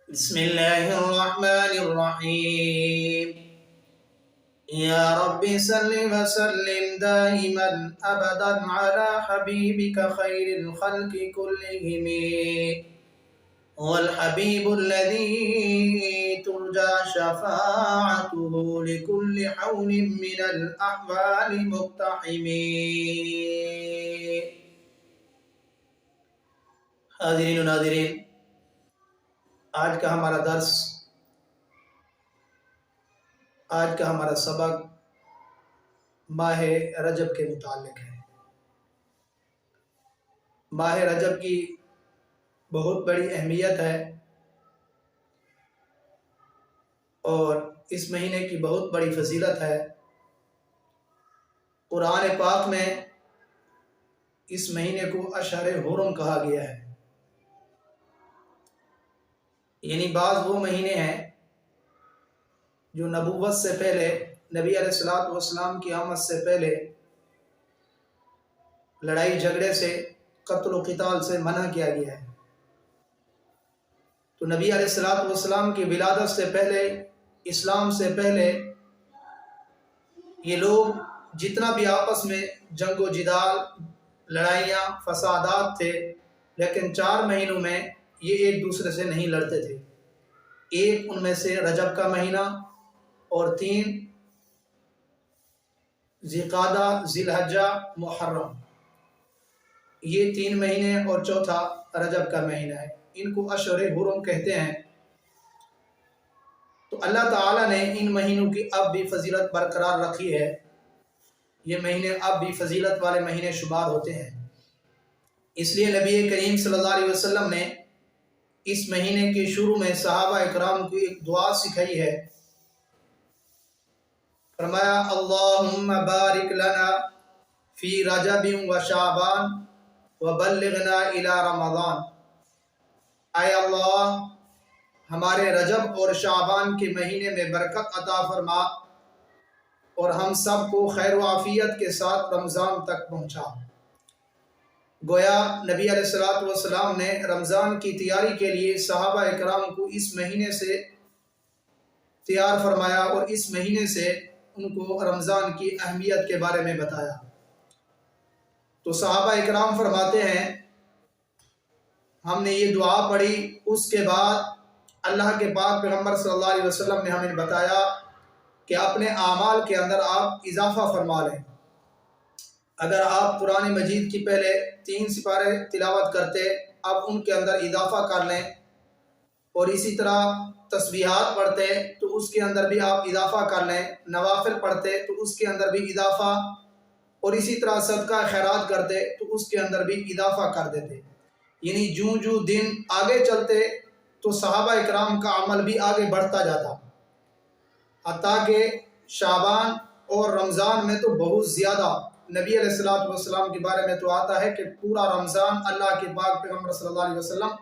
بسم الله الرحمن الرحيم. يا رب صل وسلم دائما أبدا على حبيبك خير الخلق كلهم، والحبيب الذي ترجى شفاعته لكل حول من الأحوال مقتحم. حاضرین و ناظرین، آج کا ہمارا سبق ماہ رجب کے متعلق ہے۔ ماہ رجب کی بہت بڑی اہمیت ہے اور اس مہینے کی بہت بڑی فضیلت ہے۔ قرآن پاک میں اس مہینے کو اشہر حرم کہا گیا ہے، یعنی بعض وہ مہینے ہیں جو نبوت سے پہلے، نبی علیہ الصلوۃ والسلام کی آمد سے پہلے لڑائی جھگڑے سے، قتل و قتال سے منع کیا گیا ہے۔ تو نبی علیہ الصلوۃ والسلام کی ولادت سے پہلے، اسلام سے پہلے، یہ لوگ جتنا بھی آپس میں جنگ و جدال، لڑائیاں، فسادات تھے، لیکن 4 مہینوں میں یہ ایک دوسرے سے نہیں لڑتے تھے۔ ایک ان میں سے رجب کا مہینہ، اور 3 ذی-قعدہ، ذی الحجہ، محرم، یہ 3 مہینے، اور چوتھا رجب کا مہینہ ہے۔ ان کو اشہر حرم کہتے ہیں۔ تو اللہ تعالیٰ نے ان مہینوں کی اب بھی فضیلت برقرار رکھی ہے۔ یہ مہینے اب بھی فضیلت والے مہینے شمار ہوتے ہیں۔ اس لیے نبی کریم صلی اللہ علیہ وسلم نے اس مہینے کے شروع میں صحابہ اکرام کو ایک دعا سکھائی ہے۔ فرمایا، اللہم بارک لنا فی رجب و شعبان وبلغنا الی رمضان۔ اے اللہ، ہمارے رجب اور شعبان کے مہینے میں برکت عطا فرما اور ہم سب کو خیر و عافیت کے ساتھ رمضان تک پہنچا۔ گویا نبی علیہ الصلوۃ والسلام نے رمضان کی تیاری کے لیے صحابہ اکرام کو اس مہینے سے تیار فرمایا اور اس مہینے سے ان کو رمضان کی اہمیت کے بارے میں بتایا۔ تو صحابہ اکرام فرماتے ہیں، ہم نے یہ دعا پڑھی، اس کے بعد اللہ کے پاک پیغمبر صلی اللہ علیہ وسلم نے ہمیں بتایا کہ اپنے اعمال کے اندر آپ اضافہ فرما لیں۔ اگر آپ قرآن مجید کی پہلے 3 سپارے تلاوت کرتے، اب ان کے اندر اضافہ کر لیں، اور اسی طرح تسبیحات پڑھتے تو اس کے اندر بھی آپ اضافہ کر لیں، نوافل پڑھتے تو اس کے اندر بھی اضافہ، اور اسی طرح صدقہ خیرات کرتے تو اس کے اندر بھی اضافہ کر دیتے۔ یعنی جو دن آگے چلتے تو صحابہ اکرام کا عمل بھی آگے بڑھتا جاتا، حتیٰ کہ شعبان اور رمضان میں تو بہت زیادہ۔ نبی علیہ الصلوۃ والسلام کے بارے میں تو آتا ہے کہ پورا رمضان اللہ کے پاک پیغمبر صلی اللہ علیہ وسلم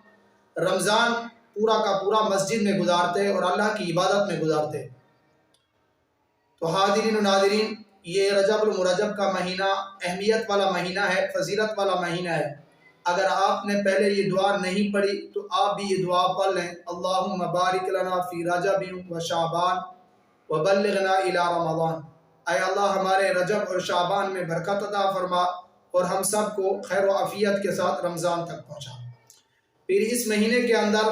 رمضان پورا کا پورا مسجد میں گزارتے اور اللہ کی عبادت میں گزارتے۔ تو حاضرین و ناظرین، یہ رجب المرجب کا مہینہ اہمیت والا مہینہ ہے، فضیلت والا مہینہ ہے۔ اگر آپ نے پہلے یہ دعا نہیں پڑھی تو آپ بھی یہ دعا پڑھ لیں، اللہم بارک لنا فی رجب و شعبان وبلغنا الی رمضان۔ اے اللہ، ہمارے رجب اور شعبان میں برکت عطا فرما اور ہم سب کو خیر و عافیت کے ساتھ رمضان تک پہنچا۔ پھر اس مہینے کے اندر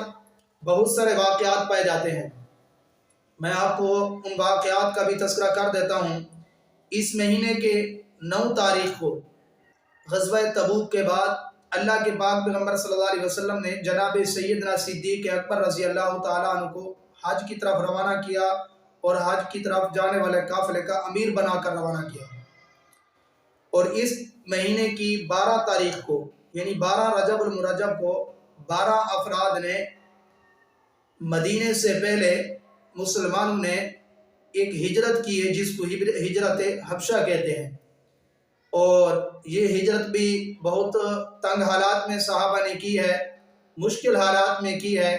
بہت سارے واقعات پائے جاتے ہیں۔ میں آپ کو ان واقعات کا بھی تذکرہ کر دیتا ہوں۔ اس مہینے کے 9 تاریخ کو غزوہ تبوک کے بعد اللہ کے پاک پیغمبر صلی اللہ علیہ وسلم نے جناب سیدنا صدیق اکبر رضی اللہ تعالیٰ عنہ کو حج کی طرف روانہ کیا اور حج کی طرف جانے والے قافلے کا امیر بنا کر روانہ کیا۔ اور اس مہینے کی 12 تاریخ کو، یعنی 12 رجب المرجب کو، 12 افراد نے مدینے سے پہلے مسلمانوں نے ایک ہجرت کی ہے جس کو ہجرت حبشہ کہتے ہیں، اور یہ ہجرت بھی بہت تنگ حالات میں صحابہ نے کی ہے، مشکل حالات میں کی ہے۔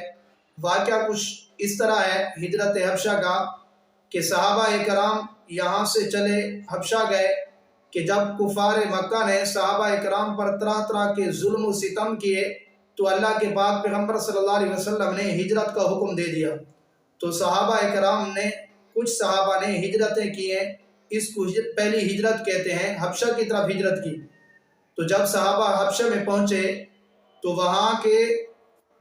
واقعہ کچھ اس طرح ہے ہجرت حبشہ کا کہ صحابہ اکرام یہاں سے چلے حبشہ گئے کہ جب کفار مکہ نے صحابہ اکرام پر طرح طرح کے ظلم و ستم کیے تو اللہ کے پاک پیغمبر صلی اللہ علیہ وسلم نے ہجرت کا حکم دے دیا۔ تو صحابہ کرام نے کچھ صحابہ نے ہجرتیں کی ہیں، اس کو پہلی ہجرت کہتے ہیں، حبشہ کی طرف ہجرت کی۔ تو جب صحابہ حبشہ میں پہنچے تو وہاں کے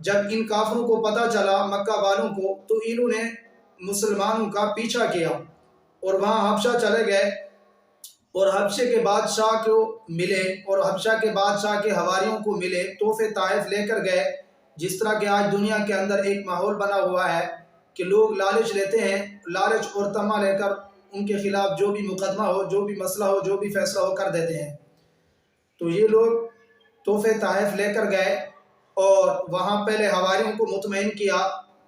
جب ان کافروں کو پتہ چلا، مکہ والوں کو، تو انہوں نے مسلمانوں کا پیچھا کیا اور وہاں حبشہ چلے گئے اور حبشے کے بادشاہ کو ملے اور حبشہ کے بادشاہ کے حواریوں کو ملے، تحفے طائف لے کر گئے۔ جس طرح کہ آج دنیا کے اندر ایک ماحول بنا ہوا ہے کہ لوگ لالچ لیتے ہیں، لالچ اور طمع لے کر ان کے خلاف جو بھی مقدمہ ہو، جو بھی مسئلہ ہو، جو بھی فیصلہ ہو کر دیتے ہیں۔ تو یہ لوگ تحفے طائف لے کر گئے اور وہاں پہلے حواریوں کو مطمئن کیا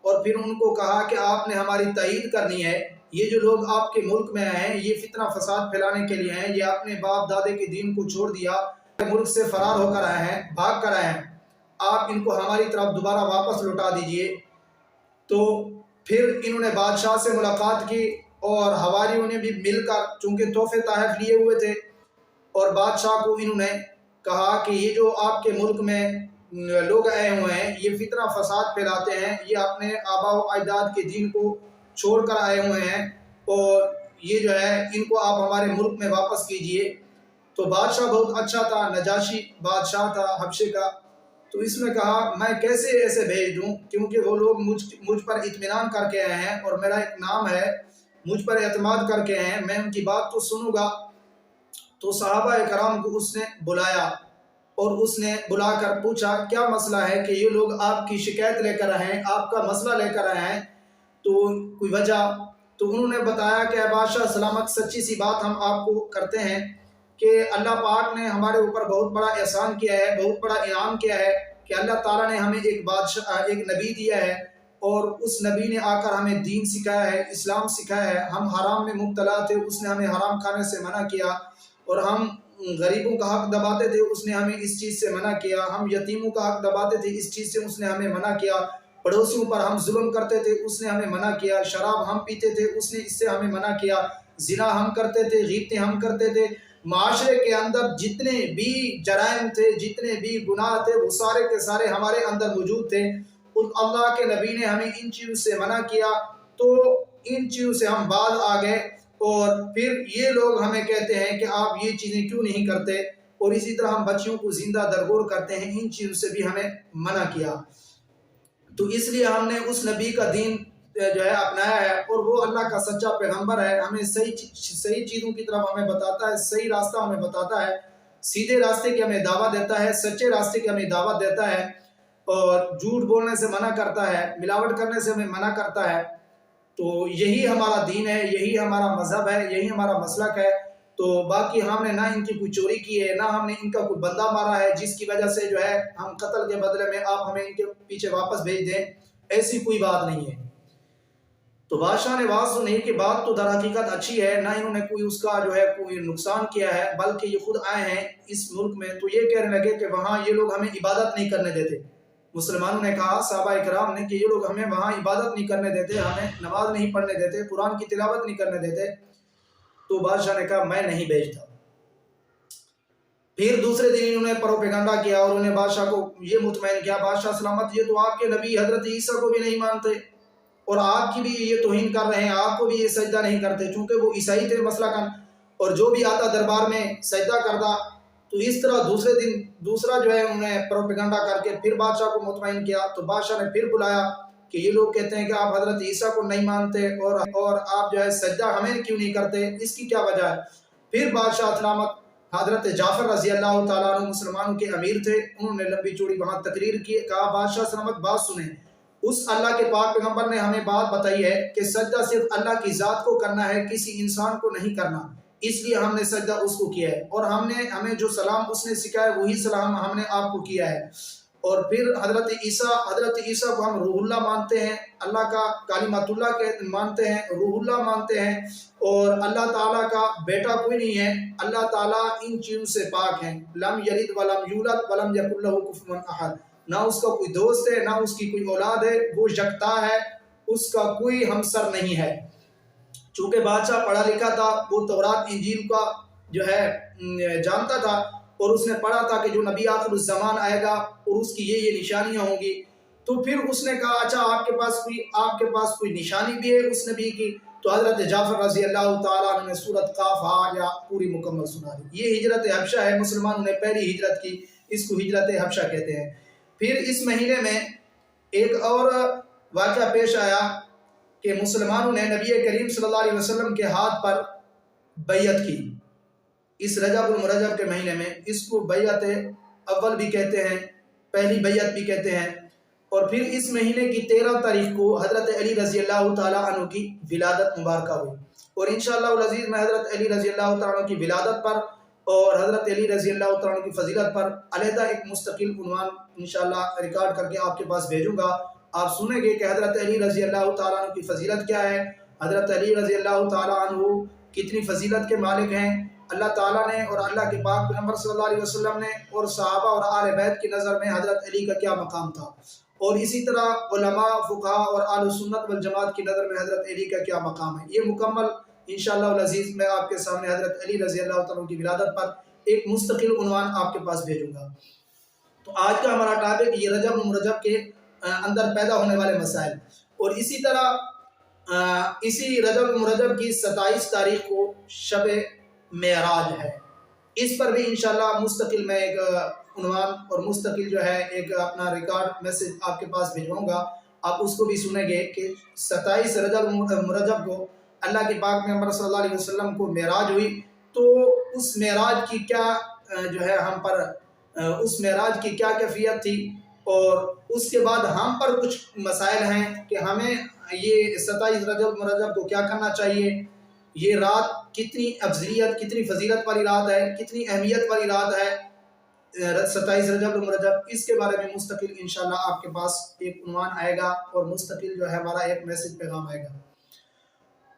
اور پھر ان کو کہا کہ آپ نے ہماری تائید کرنی ہے، یہ جو لوگ آپ کے ملک میں آئے ہیں یہ فتنہ فساد پھیلانے کے لیے ہیں، یہ اپنے باپ دادے کے دین کو چھوڑ دیا، ملک سے فرار ہو کر آئے ہیں، بھاگ کر آئے ہیں، آپ ان کو ہماری طرف دوبارہ واپس لوٹا دیجئے۔ تو پھر انہوں نے بادشاہ سے ملاقات کی اور حواریوں نے بھی مل کر، چونکہ تحفے طائف لیے ہوئے تھے، اور بادشاہ کو انہوں نے کہا کہ یہ جو آپ کے ملک میں لوگ آئے ہوئے ہیں یہ فتنہ فساد پھیلاتے ہیں، یہ اپنے آباء و اجداد کے دین کو چھوڑ کر آئے ہوئے ہیں اور یہ جو ہے ان کو آپ ہمارے ملک میں واپس کیجئے۔ تو بادشاہ بہت اچھا تھا، نجاشی بادشاہ تھا حبشے کا، تو اس نے کہا میں کیسے ایسے بھیج دوں، کیونکہ وہ لوگ مجھ پر اطمینان کر کے آئے ہیں اور میرا ایک نام ہے، مجھ پر اعتماد کر کے آئے ہیں، میں ان کی بات تو سنوں گا۔ تو صحابہ کرام کو اس نے بلایا اور اس نے بلا کر پوچھا کیا مسئلہ ہے کہ یہ لوگ آپ کی شکایت لے کر آئے ہیں، آپ کا مسئلہ لے کر آئے ہیں، تو کوئی وجہ؟ تو انہوں نے بتایا کہ اے بادشاہ سلامت، سچی سی بات ہم آپ کو کرتے ہیں کہ اللہ پاک نے ہمارے اوپر بہت بڑا احسان کیا ہے، بہت بڑا انعام کیا ہے کہ اللہ تعالیٰ نے ہمیں ایک نبی دیا ہے اور اس نبی نے آ کر ہمیں دین سکھایا ہے، اسلام سکھایا ہے۔ ہم حرام میں مبتلا تھے، اس نے ہمیں حرام کھانے سے منع کیا، اور ہم غریبوں کا حق دباتے تھے، اس نے ہمیں اس چیز سے منع کیا، ہم یتیموں کا حق دباتے تھے، اس چیز سے اس نے ہمیں منع کیا، پڑوسیوں پر ہم ظلم کرتے تھے، اس نے ہمیں منع کیا، شراب ہم پیتے تھے، اس نے اس سے ہمیں منع کیا، زنا ہم کرتے تھے، غیبتیں ہم کرتے تھے۔ معاشرے کے اندر جتنے بھی جرائم تھے، جتنے بھی گناہ تھے، وہ سارے کے سارے ہمارے اندر موجود تھے۔ اللہ کے نبی نے ہمیں ان چیزوں سے منع کیا تو ان چیزوں سے ہم باز آ گئے، اور پھر یہ لوگ ہمیں کہتے ہیں کہ آپ یہ چیزیں کیوں نہیں کرتے، اور اسی طرح ہم بچیوں کو زندہ درگور کرتے ہیں، ان چیزوں سے بھی ہمیں منع کیا۔ تو اس لیے ہم نے اس نبی کا دین جو ہے اپنایا ہے، اور وہ اللہ کا سچا پیغمبر ہے، ہمیں صحیح چیزوں کی طرف ہمیں بتاتا ہے، صحیح راستہ ہمیں بتاتا ہے، سیدھے راستے کی ہمیں دعوت دیتا ہے، سچے راستے کی ہمیں دعوت دیتا ہے، اور جھوٹ بولنے سے منع کرتا ہے، ملاوٹ کرنے سے ہمیں منع کرتا ہے۔ تو یہی ہمارا دین ہے، یہی ہمارا مذہب ہے، یہی ہمارا مسلک ہے۔ تو باقی ہم نے نہ ان کی کوئی چوری کی ہے، نہ ہم نے ان کا کوئی بندہ مارا ہے جس کی وجہ سے جو ہے ہم قتل کے بدلے میں آپ ہمیں ان کے پیچھے واپس بھیج دیں، ایسی کوئی بات نہیں ہے۔ تو بادشاہ نے بات سنی کہ بات تو در حقیقت اچھی ہے، نہ انہوں نے کوئی اس کا جو ہے کوئی نقصان کیا ہے، بلکہ یہ خود آئے ہیں اس ملک میں، تو یہ کہنے لگے کہ وہاں یہ لوگ ہمیں عبادت نہیں کرنے دیتے۔ مسلمانوں نے کہا، صحابہ کرام نے، کہ یہ لوگ ہمیں وہاں عبادت نہیں کرنے دیتے، ہمیں نماز نہیں پڑھنے دیتے، قرآن کی تلاوت نہیں کرنے دیتے۔ تو بادشاہ نے کہا میں نہیں بھیجتا۔ پھر دوسرے دن انہوں نے پروپیگنڈا کیا اور انہیں بادشاہ کو یہ مطمئن کیا، بادشاہ سلامت یہ تو آپ کے نبی حضرت عیسیٰ کو بھی نہیں مانتے اور آپ کی بھی یہ توہین کر رہے ہیں، آپ کو بھی یہ سجدہ نہیں کرتے، چونکہ وہ عیسائی تھے مسلکاً، اور جو بھی آتا دربار میں سجدہ کرتا۔ تو اس طرح دوسرے دن دوسرا جو ہے انہوں نے پروپیگنڈا کر کے پھر بادشاہ کو مطمئن کیا۔ تو بادشاہ نے پھر بلایا کہ یہ لوگ کہتے ہیں کہ آپ حضرت عیسیٰ کو نہیں مانتے اور آپ جو ہے سجدہ ہمیں کیوں نہیں کرتے، اس کی کیا وجہ ہے؟ پھر بادشاہ سلامت حضرت جعفر رضی اللہ تعالیٰ عنہ مسلمانوں کے امیر تھے، انہوں نے لمبی چوڑی وہاں تقریر کی، کہا بادشاہ سلامت بات سنیں، اس اللہ کے پاک پیغمبر نے ہمیں بات بتائی ہے کہ سجدہ صرف اللہ کی ذات کو کرنا ہے، کسی انسان کو نہیں کرنا، اس لیے ہم نے سجدہ اس کو کیا ہے، اور ہمیں جو سلام اس نے سکھایا وہی سلام ہم نے آپ کو کیا ہے۔ اور پھر حضرت عیسیٰ کو ہم روح اللہ مانتے ہیں، اللہ کا کلمۃ اللہ کے مانتے ہیں، روح اللہ مانتے ہیں، اور اللہ تعالیٰ کا بیٹا کوئی نہیں ہے، اللہ تعالیٰ ان چیزوں سے پاک ہیں، لم یلد ولم یولد ولم یکن لہ کفوا احد، نہ اس کا کوئی دوست ہے، نہ اس کی کوئی اولاد ہے، وہ یکتا ہے، اس کا کوئی ہمسر نہیں ہے۔ چونکہ بادشاہ پڑھا لکھا تھا، وہ تورات انجیل کا جو ہے جانتا تھا، اور اس نے پڑھا تھا کہ جو نبی آخر الزمان آئے گا اور اس کی یہ نشانیاں ہوں گی، تو پھر اس نے کہا اچھا آپ کے پاس کوئی نشانی بھی ہے اس نبی کی؟ تو حضرت جعفر رضی اللہ تعالیٰ عنہ نے سورۃ قاف یا پوری مکمل سنا دی۔ یہ ہجرت حبشہ ہے، مسلمانوں نے پہلی ہجرت کی، اس کو ہجرت حبشہ کہتے ہیں۔ پھر اس مہینے میں ایک اور واقعہ پیش آیا کہ مسلمانوں نے نبی کریم صلی اللہ علیہ وسلم کے ہاتھ پر بیعت کی اس رجب المرجب کے مہینے میں۔ اس کو بیعت اول بھی کہتے ہیں، پہلی بیعت بھی کہتے ہیں۔ اور پھر اس مہینے کی 13 تاریخ کو حضرت علی رضی اللہ تعالیٰ عنہ کی ولادت مبارکہ ہوئی، اور انشاءاللہ العزیز میں حضرت علی رضی اللہ تعالیٰ عنہ کی ولادت پر اور حضرت علی رضی اللہ تعالیٰ عنہ کی فضیلت پر علیحدہ ایک مستقل عنوان انشاءاللہ ریکارڈ کر کے آپ کے پاس بھیجوں گا۔ آپ سنیں گے کہ حضرت علی رضی اللہ تعالیٰ عنہ کی فضیلت کیا ہے، حضرت علی رضی اللہ تعالیٰ عنہ کتنی فضیلت کے مالک ہیں، اللہ تعالیٰ نے اور اللہ کے پاک پیغمبر صلی اللہ علیہ وسلم نے اور صحابہ اور آل بیت کی نظر میں حضرت علی کا کیا مقام تھا، اور اسی طرح علماء، فقہاء اور اہل سنت والجماعت کی نظر میں حضرت علی کا کیا مقام ہے۔ یہ مکمل انشاءاللہ العزیز میں آپ کے سامنے حضرت علی رضی اللہ تعالیٰ کی ولادت پر ایک مستقل عنوان آپ کے پاس بھیجوں گا۔ تو آج کا ہمارا ٹاپک یہ رجب المرجب کے اندر پیدا ہونے والے مسائل، اور اسی طرح اسی رجب المرجب کی 27 تاریخ کو شب معراج ہے، اس پر بھی انشاءاللہ مستقل میں ایک عنوان اور مستقل جو ہے ایک اپنا ریکارڈ میسج آپ کے پاس بھیجواؤں گا، آپ اس کو بھی سنیں گے کہ 27 رجب المرجب کو اللہ کے پاک پیغمبر صلی اللہ علیہ وسلم کو معراج ہوئی، تو اس معراج کی کیا جو ہے ہم پر اس معراج کی کیا کیفیت تھی، اور اس کے بعد ہم پر کچھ مسائل ہیں کہ ہمیں یہ 27 رجب المرجب کو کیا کرنا چاہیے، یہ رات کتنی افضلیت، کتنی فضیلت والی رات ہے، کتنی اہمیت والی رات ہے 27 رجب المرجب، اس کے بارے میں مستقل انشاءاللہ آپ کے پاس ایک عنوان آئے گا اور مستقل جو ہے ہمارا ایک میسج پیغام آئے گا۔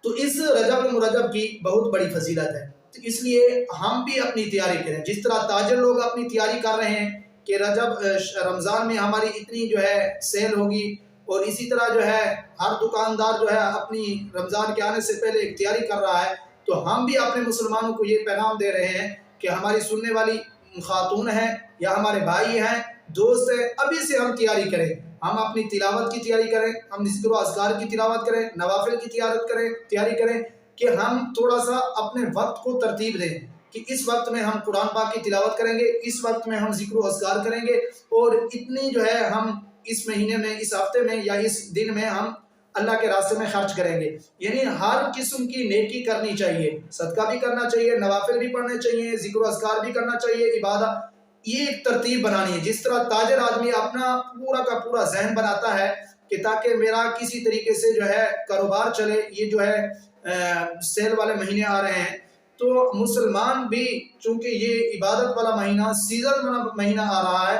تو اس رجب المرجب کی بہت بڑی فضیلت ہے، تو اس لیے ہم بھی اپنی تیاری کریں، جس طرح تاجر لوگ اپنی تیاری کر رہے ہیں کہ رمضان میں ہماری اتنی جو ہے سیل ہوگی، اور اسی طرح جو ہے ہر دکاندار جو ہے اپنی رمضان کے آنے سے پہلے ایک تیاری کر رہا ہے، تو ہم بھی اپنے مسلمانوں کو یہ پیغام دے رہے ہیں کہ ہماری سننے والی خاتون ہیں یا ہمارے بھائی ہیں، دوست ہیں، ابھی سے ہم تیاری کریں، ہم اپنی تلاوت کی تیاری کریں، ہم ذکر و اذکار کی تلاوت کریں، نوافل کی تیاری کریں کہ ہم تھوڑا سا اپنے وقت کو ترتیب دیں کہ اس وقت میں ہم قرآن پاک کی تلاوت کریں گے، اس وقت میں ہم ذکر و اذکار کریں گے، اور اتنی جو ہے ہم اس مہینے میں، اس ہفتے میں یا اس دن میں ہم اللہ کے راستے میں خرچ کریں گے۔ یعنی ہر قسم کی نیکی کرنی چاہیے، صدقہ بھی کرنا چاہیے، نوافل بھی پڑھنے چاہیے، ذکر و اذکار بھی کرنا چاہیے، عبادت، یہ ایک ترتیب بنانی ہے۔ جس طرح تاجر آدمی اپنا پورا کا پورا ذہن بناتا ہے کہ تاکہ میرا کسی طریقے سے جو ہے کاروبار چلے، یہ جو ہے سیل والے مہینے آ رہے ہیں، تو مسلمان بھی چونکہ یہ عبادت والا مہینہ، سیزن والا مہینہ آ رہا ہے،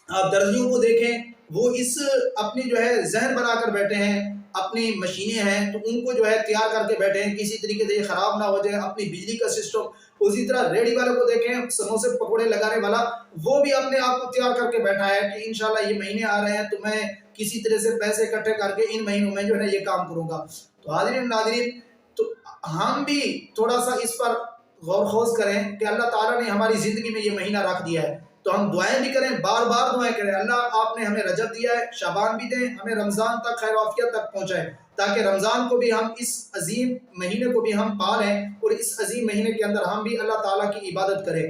آپ درزیوں کو دیکھیں، وہ اس اپنی جو ہے ذہن بنا کر بیٹھے ہیں، اپنی مشینیں ہیں تو ان کو جو ہے تیار کر کے بیٹھے ہیں، کسی طریقے سے یہ خراب نہ ہو جائے، اپنی بجلی کا سسٹم۔ اسی طرح ریڑی والے کو دیکھیں، سموسے پکوڑے لگانے والا، وہ بھی اپنے آپ کو تیار کر کے بیٹھا ہے کہ انشاءاللہ یہ مہینے آ رہے ہیں تو میں کسی طرح سے پیسے اکٹھے کر کے ان مہینوں میں جو ہے یہ کام کروں گا۔ تو حاضرین ناظرین، تو ہم بھی تھوڑا سا اس پر غور خوض کریں کہ اللہ تعالیٰ نے ہماری زندگی میں یہ مہینہ رکھ دیا ہے، تو ہم دعائیں بھی کریں، بار بار دعائیں کریں، اللہ آپ نے ہمیں رجب دیا ہے، شعبان بھی دیں، ہمیں رمضان تک خیر و عافیت تک پہنچائیں، تاکہ رمضان کو بھی ہم، اس عظیم مہینے کو بھی ہم پا لیں، اور اس عظیم مہینے کے اندر ہم بھی اللہ تعالیٰ کی عبادت کریں۔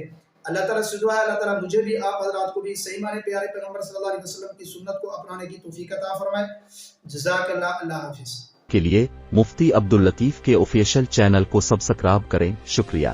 اللہ تعالیٰ سے دعا ہے اللہ تعالیٰ مجھے بھی، آپ حضرات کو بھی صحیح معنی پیارے پیغمبر صلی اللہ علیہ وسلم کی سنت کو اپنانے کی توفیق عطا فرمائے۔ جزاک اللہ، اللہ حافظ۔ کے لیے مفتی عبداللطیف کے آفیشیل چینل کو سبسکرائب کریں۔ شکریہ۔